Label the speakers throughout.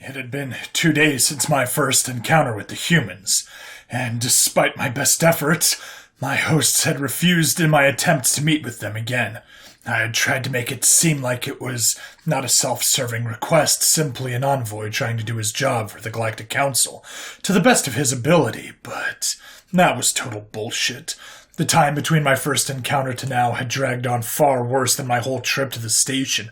Speaker 1: It had been 2 days since my first encounter with the humans, and despite my best efforts, my hosts had refused in my attempts to meet with them again. I had tried to make it seem like it was not a self-serving request, simply an envoy trying to do his job for the Galactic Council, to the best of his ability, but that was total bullshit. The time between my first encounter to now had dragged on far worse than my whole trip to the station.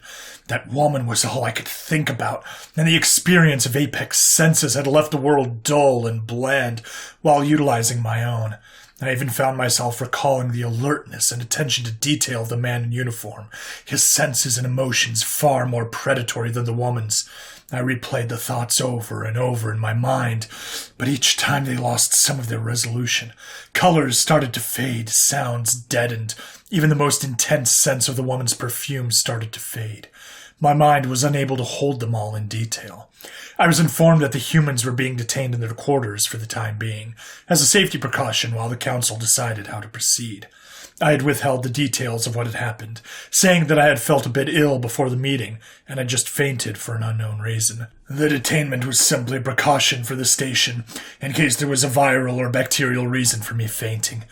Speaker 1: That woman was all I could think about, and the experience of Apex senses had left the world dull and bland while utilizing my own. I even found myself recalling the alertness and attention to detail of the man in uniform, his senses and emotions far more predatory than the woman's. I replayed the thoughts over and over in my mind, but each time they lost some of their resolution. Colors started to fade, sounds deadened, even the most intense sense of the woman's perfume started to fade. My mind was unable to hold them all in detail. I was informed that the humans were being detained in their quarters for the time being, as a safety precaution while the council decided how to proceed. I had withheld the details of what had happened, saying that I had felt a bit ill before the meeting, and had just fainted for an unknown reason. The detainment was simply a precaution for the station, in case there was a viral or bacterial reason for me fainting.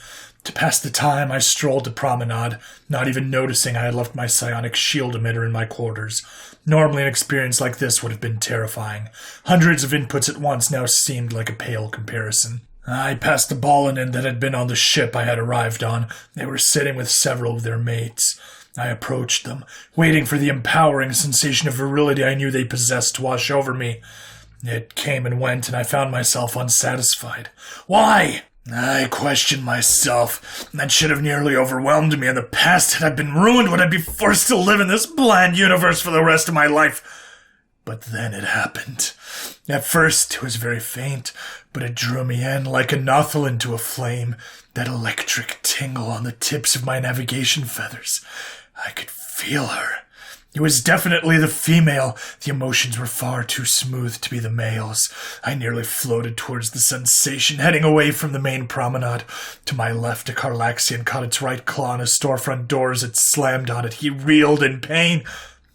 Speaker 1: To pass the time, I strolled to promenade, not even noticing I had left my psionic shield emitter in my quarters. Normally an experience like this would have been terrifying. Hundreds of inputs at once now seemed like a pale comparison. I passed the Ballinen that had been on the ship I had arrived on. They were sitting with several of their mates. I approached them, waiting for the empowering sensation of virility I knew they possessed to wash over me. It came and went, and I found myself unsatisfied. Why? I questioned myself. That should have nearly overwhelmed me in the past. Had I been ruined, would I be forced to live in this bland universe for the rest of my life? But then it happened. At first, it was very faint, but it drew me in like a nothel into a flame, that electric tingle on the tips of my navigation feathers. I could feel her. It was definitely the female. The emotions were far too smooth to be the male's. I nearly floated towards the sensation, heading away from the main promenade. To my left, a Carlaxian caught its right claw on his storefront door as it slammed on it. He reeled in pain.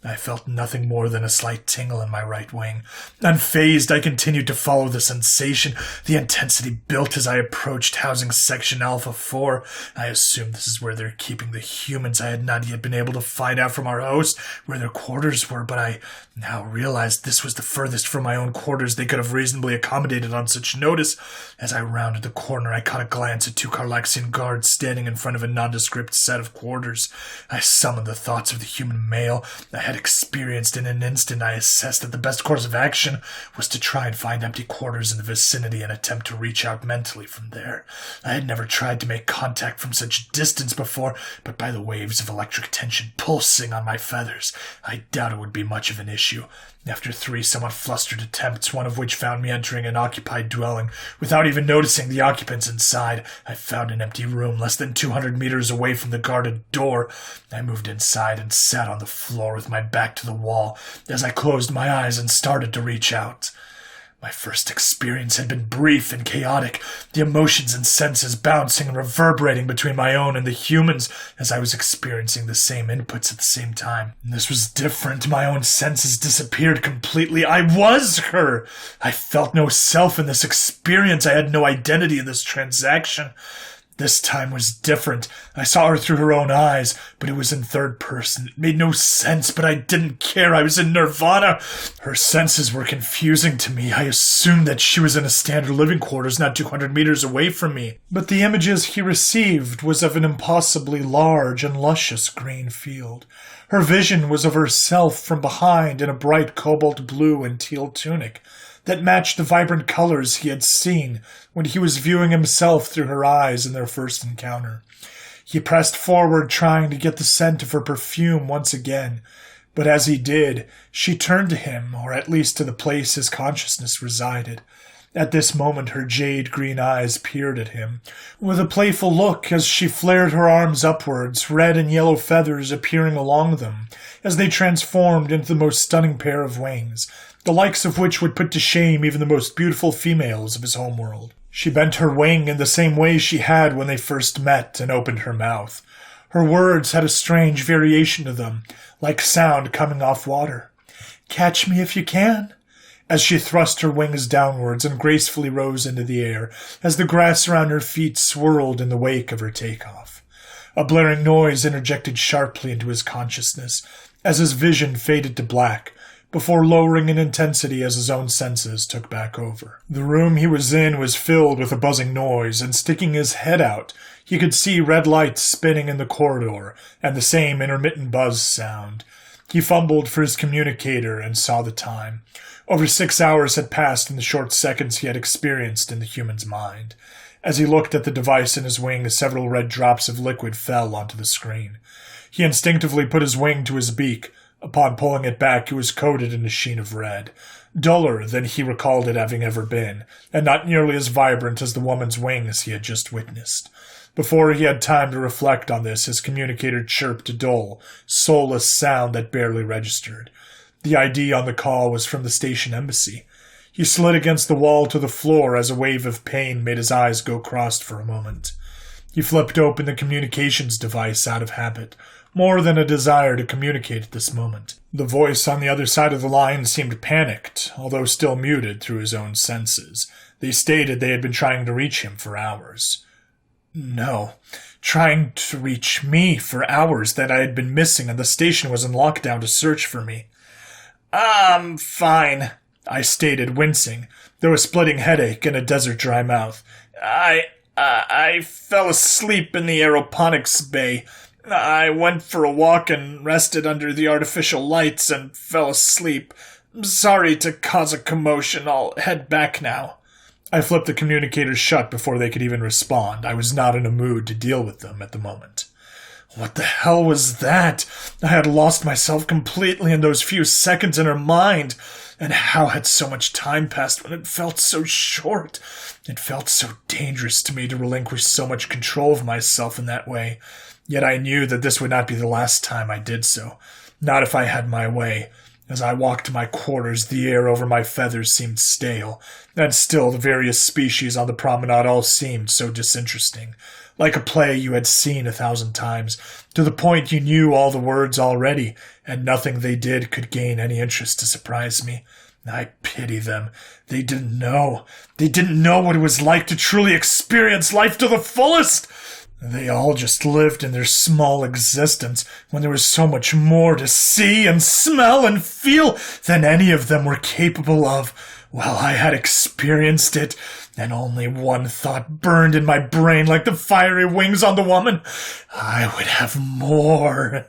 Speaker 1: I felt nothing more than a slight tingle in my right wing. Unfazed, I continued to follow the sensation. The intensity built as I approached housing section Alpha 4. I assumed this is where they're keeping the humans. I had not yet been able to find out from our host where their quarters were, but I now realized this was the furthest from my own quarters they could have reasonably accommodated on such notice. As I rounded the corner, I caught a glance at two Carlaxian guards standing in front of a nondescript set of quarters. I summoned the thoughts of the human male I had experienced. In an instant. I assessed that the best course of action was to try and find empty quarters in the vicinity and attempt to reach out mentally from there. I had never tried to make contact from such distance before, but by the waves of electric tension pulsing on my feathers, I doubt it would be much of an issue. After 3 somewhat flustered attempts, one of which found me entering an occupied dwelling, without even noticing the occupants inside, I found an empty room less than 200 meters away from the guarded door. I moved inside and sat on the floor with my back to the wall as I closed my eyes and started to reach out. My first experience had been brief and chaotic, the emotions and senses bouncing and reverberating between my own and the humans as I was experiencing the same inputs at the same time. This was different. My own senses disappeared completely. I was her. I felt no self in this experience. I had no identity in this transaction. This time was different. I saw her through her own eyes, but it was in third person. It made no sense, but I didn't care. I was in nirvana. Her senses were confusing to me. I assumed that she was in a standard living quarters not 200 meters away from me. But the images he received was of an impossibly large and luscious green field. Her vision was of herself from behind in a bright cobalt blue and teal tunic that matched the vibrant colors he had seen when he was viewing himself through her eyes in their first encounter. He pressed forward, trying to get the scent of her perfume once again, but as he did, she turned to him, or at least to the place his consciousness resided. At this moment, her jade-green eyes peered at him, with a playful look as she flared her arms upwards, red and yellow feathers appearing along them, as they transformed into the most stunning pair of wings, the likes of which would put to shame even the most beautiful females of his homeworld. She bent her wing in the same way she had when they first met and opened her mouth. Her words had a strange variation to them, like sound coming off water. "Catch me if you can." as she thrust her wings downwards and gracefully rose into the air as the grass around her feet swirled in the wake of her takeoff. A blaring noise interjected sharply into his consciousness as his vision faded to black, before lowering in intensity as his own senses took back over. The room he was in was filled with a buzzing noise, and sticking his head out, he could see red lights spinning in the corridor and the same intermittent buzz sound. He fumbled for his communicator and saw the time. Over 6 hours had passed in the short seconds he had experienced in the human's mind. As he looked at the device in his wing, several red drops of liquid fell onto the screen. He instinctively put his wing to his beak. Upon pulling it back, it was coated in a sheen of red, duller than he recalled it having ever been, and not nearly as vibrant as the woman's wings he had just witnessed. Before he had time to reflect on this, his communicator chirped a dull, soulless sound that barely registered. The ID on the call was from the station embassy. He slid against the wall to the floor as a wave of pain made his eyes go crossed for a moment. He flipped open the communications device out of habit, more than a desire to communicate at this moment. The voice on the other side of the line seemed panicked, although still muted through his own senses. They stated they had been trying to reach him for hours. No, trying to reach me for hours, that I had been missing and the station was in lockdown to search for me. I'm fine, I stated, wincing, though a splitting headache and a desert-dry mouth. I fell asleep in the aeroponics bay. I went for a walk and rested under the artificial lights and fell asleep. Sorry to cause a commotion. I'll head back now. I flipped the communicators shut before they could even respond. I was not in a mood to deal with them at the moment. What the hell was that? I had lost myself completely in those few seconds in her mind. And how had so much time passed when it felt so short? It felt so dangerous to me to relinquish so much control of myself in that way. Yet I knew that this would not be the last time I did so. Not if I had my way. As I walked to my quarters, the air over my feathers seemed stale, and still the various species on the promenade all seemed so disinteresting. Like a play you had seen 1,000 times, to the point you knew all the words already, and nothing they did could gain any interest to surprise me. I pity them. They didn't know. They didn't know what it was like to truly experience life to the fullest. They all just lived in their small existence when there was so much more to see and smell and feel than any of them were capable of. Well, I had experienced it, and only one thought burned in my brain like the fiery wings on the woman. I would have more.